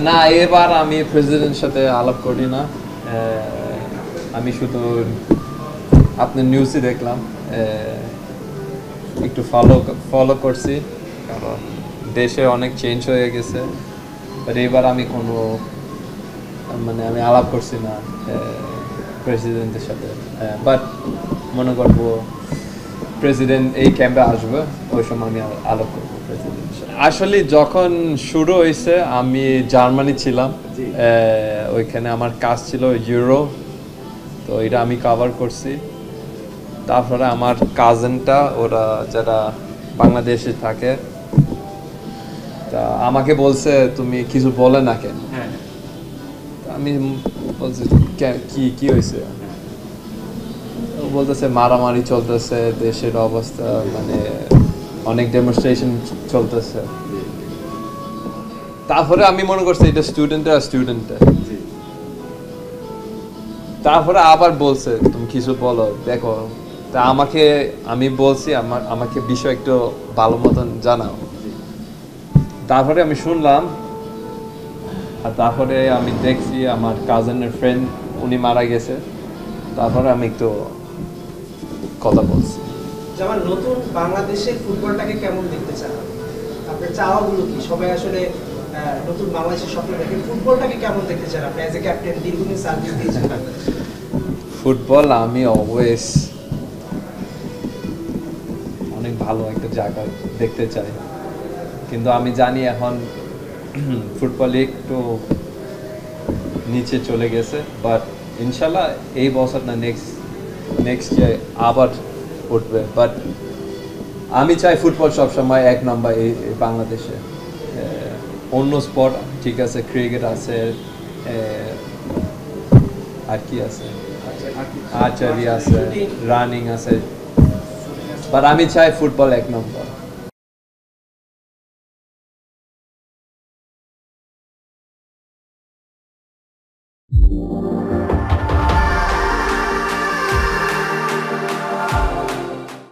না, এবার আমি প্রেসিডেন্টের সাথে আলাপ করি না। আমি শুধু আপনার নিউজই দেখলাম, একটু ফলো করছি, কারণ দেশে অনেক চেঞ্জ হয়ে গেছে। বাট এবার আমি কোনো আমি আলাপ করছি না প্রেসিডেন্টের সাথে। বাট মনে করবো প্রেসিডেন্ট এই ক্যাম্পে আসবে, ওই সময় আমি আলাপ করবো প্রেসিডেন্টের সাথে। আসলে যখন শুরু হয়েছে আমি জার্মানি ছিলাম, ওইখানে আমার কাজ ছিল ইউরো, তো এটা আমি কভার করছি। তারপরে আমার কাজিনটা, ওরা যারা বাংলাদেশে থাকে, তা আমাকে বলছে তুমি কিছু বলে না কেন। আমি বলছি কি কি হয়েছে, বলতেছে মারামারি চলতেছে, দেশের অবস্থা অনেক ডেমনস্ট্রেশন চলতেছে। তারপরে আমি মনে করছি এটা স্টুডেন্টে। তারপরে আবার বলছে তুমি কিছু বলো, দেখো। তা আমি বলছি আমাকে বিষয় একটু ভালো মতন জানাও। তারপরে আমি শুনলাম, আর তারপরে আমি দেখছি আমার কাজিনের ফ্রেন্ড উনি মারা গেছে। তারপরে আমি একটু কথা বলছি। যেমন নতুন বাংলাদেশের ফুটবলটাকে কেমন দেখতে চান, আপনার চাওয়াগুলো কি? সবাই আসলে নতুন বাংলাদেশের স্বপ্ন দেখেন, ফুটবলটাকে কেমন দেখতে চান আপনি অ্যাজ এ ক্যাপ্টেন, দীর্ঘদিন সার্ভিস দিয়েছেন? ফুটবল আমি অলওয়েজ অনেক ভালো একটা জায়গা দেখতে চাই, কিন্তু আমি জানি এখন ফুটবল একটু নিচে চলে গেছে। বাট ইনশাল্লাহ এই বছর না নেক্সট ইয়ার আবার উঠবে। বাট আমি চাই ফুটবল সবসময় এক নম্বর এই বাংলাদেশে। অন্য স্পোর্ট ঠিক আছে, ক্রিকেট আছে, আর কি আছে, আর্চারি আছে, রানিং আছে, বাট আমি চাই ফুটবল এক নম্বর।